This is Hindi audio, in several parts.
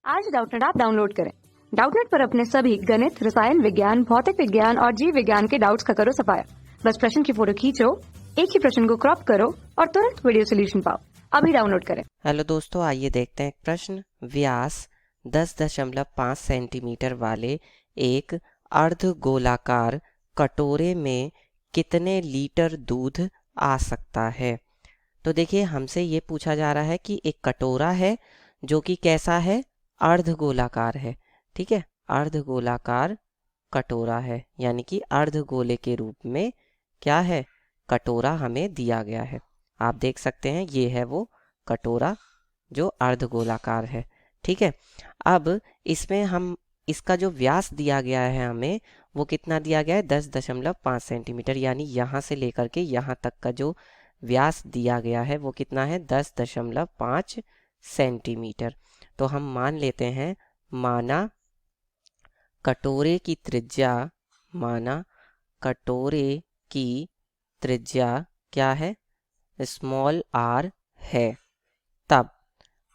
आज डाउटनेट ऐप डाउनलोड करें। डाउटनेट पर अपने सभी गणित, रसायन विज्ञान, भौतिक विज्ञान और जीव विज्ञान के डाउट्स का करो सफाया। बस प्रश्न की फोटो खींचो, एक ही प्रश्न को क्रॉप करो और तुरंत वीडियो सोल्यूशन पाओ। अभी डाउनलोड करें। हेलो दोस्तों, आइए देखते हैं एक प्रश्न। व्यास 10.5 सेंटीमीटर वाले एक अर्धगोलाकार कटोरे में कितने लीटर दूध आ सकता है। तो देखिए, हमसे ये पूछा जा रहा है कि एक कटोरा है जो कि कैसा है, अर्धगोलाकार है। ठीक है, अर्धगोलाकार कटोरा है, यानी कि अर्धगोले के रूप में क्या है, कटोरा हमें दिया गया है। आप देख सकते हैं, ये है वो कटोरा जो अर्धगोलाकार है। ठीक है, अब इसमें हम इसका जो व्यास दिया गया है हमें, वो कितना दिया गया है, 10.5 सेंटीमीटर, यानी यहाँ से लेकर के यहाँ तक का जो व्यास दिया गया है वो कितना है, 10.5 सेंटीमीटर। तो हम मान लेते हैं, माना कटोरे की त्रिज्या, माना कटोरे की त्रिज्या क्या है, स्मॉल आर है। तब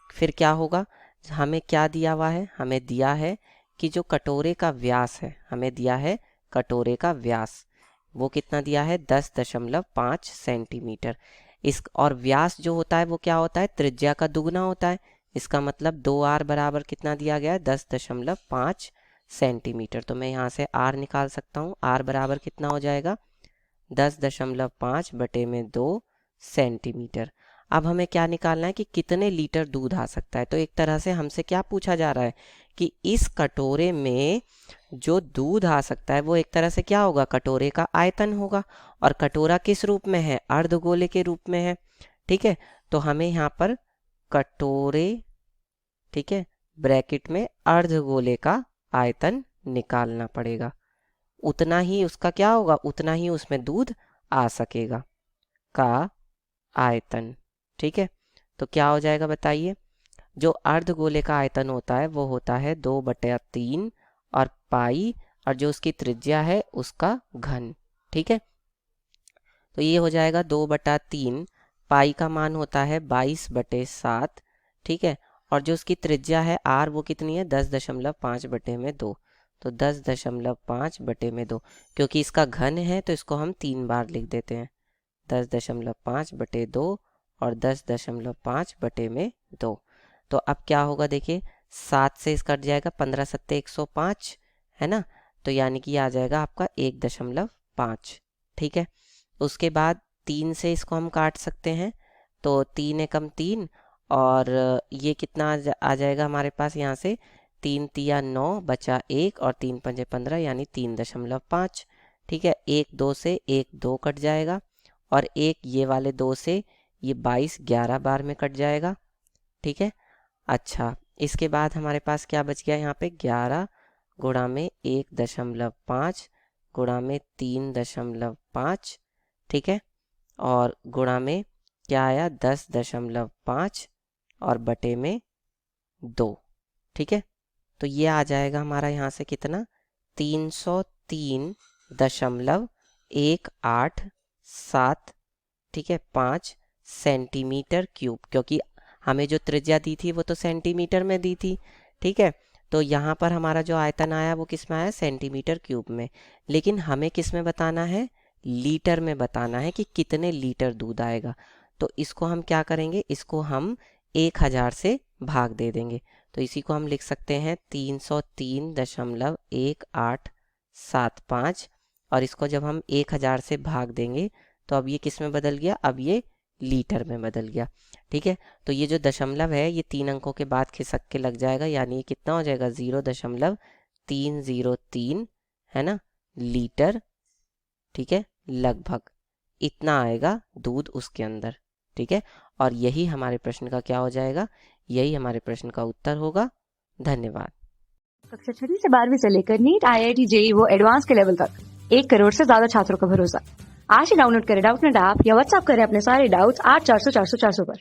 फिर क्या होगा, हमें क्या दिया हुआ है, हमें दिया है कि जो कटोरे का व्यास है, हमें दिया है कटोरे का व्यास, वो कितना दिया है, 10.5 सेंटीमीटर। इस और व्यास जो होता है वो क्या होता है, त्रिज्या का दुगना होता है। इसका मतलब 2r बराबर कितना दिया गया है, 10.5 सेंटीमीटर। तो मैं यहाँ से r निकाल सकता हूँ। r बराबर कितना हो जाएगा, 10.5 बटे में 2 सेंटीमीटर। अब हमें क्या निकालना है कि कितने लीटर दूध आ सकता है। तो एक तरह से हमसे क्या पूछा जा रहा है कि इस कटोरे में जो दूध आ सकता है वो एक तरह से क्या होगा, कटोरे का आयतन होगा। और कटोरा किस रूप में है, अर्धगोले के रूप में है। ठीक है, तो हमें यहाँ पर कटोरे, ठीक है, ब्रैकेट में अर्धगोले का आयतन निकालना पड़ेगा। उतना ही उसका क्या होगा, उतना ही उसमें दूध आ सकेगा का आयतन। ठीक है, तो क्या हो जाएगा बताइए। जो अर्धगोले का आयतन होता है वो होता है 2/3 और पाई, और जो उसकी त्रिज्या है उसका घन। ठीक है, तो ये हो जाएगा 2/3, पाई का मान होता है 22/7। ठीक है, और जो उसकी त्रिज्या है r, वो कितनी है, 10.5 बटे में 2। तो 10.5 बटे में 2, क्योंकि इसका घन है तो इसको हम 3 बार लिख देते हैं, 10.5 बटे 2 और 10.5 बटे में 2। तो अब क्या होगा, देखिए 7 से इसका कट जाएगा, 15 सत्ते 105 है ना। तो यानी कि आ जाएगा आपका 1.5। ठीक है, उसके बाद 3 से इसको हम काट सकते हैं, तो 3 एकम 3, और ये कितना आ जाएगा हमारे पास, यहाँ से 3 तिया 9 बचा 1 और 3 पंजे 15, यानी 3.5। ठीक है, 1 2 से 1 2 कट जाएगा, और एक ये वाले 2 से ये 22 11 बार में कट जाएगा। ठीक है, अच्छा, इसके बाद हमारे पास क्या बच गया, यहाँ पे 11 गुणा में 1.5 गुणा में 3.5। ठीक है, और गुणा में क्या आया, 10.5 और बटे में 2। ठीक है, तो ये आ जाएगा हमारा यहाँ से कितना, 303.187, ठीक है, 5 सेंटीमीटर क्यूब, क्योंकि हमें जो त्रिज्या दी थी वो तो सेंटीमीटर में दी थी। ठीक है, तो यहाँ पर हमारा जो आयतन आया वो किस में आया, सेंटीमीटर क्यूब में। लेकिन हमें किस में बताना है, लीटर में बताना है कि कितने लीटर दूध आएगा। तो इसको हम क्या करेंगे, इसको हम 1000 से भाग दे देंगे। तो इसी को हम लिख सकते हैं 303.1875, और इसको जब हम 1000 से भाग देंगे तो अब ये किस में बदल गया, अब ये लीटर में बदल गया। ठीक है, तो ये जो दशमलव है ये 3 अंकों के बाद खिसक के लग जाएगा, यानी ये कितना हो जाएगा, 0.303 है ना, लीटर। ठीक है, लगभग इतना आएगा दूध उसके अंदर। ठीक है, और यही हमारे प्रश्न का क्या हो जाएगा, यही हमारे प्रश्न का उत्तर होगा। धन्यवाद। कक्षा 6 से 12वीं से लेकर नीट, IIT, JEE वो एडवांस के लेवल तक 1 करोड़ से ज्यादा छात्रों का भरोसा। आज ही डाउनलोड करें डाउटनेट ऐप या व्हाट्सएप करें अपने सारे डाउट्स 8400 400 400 पर।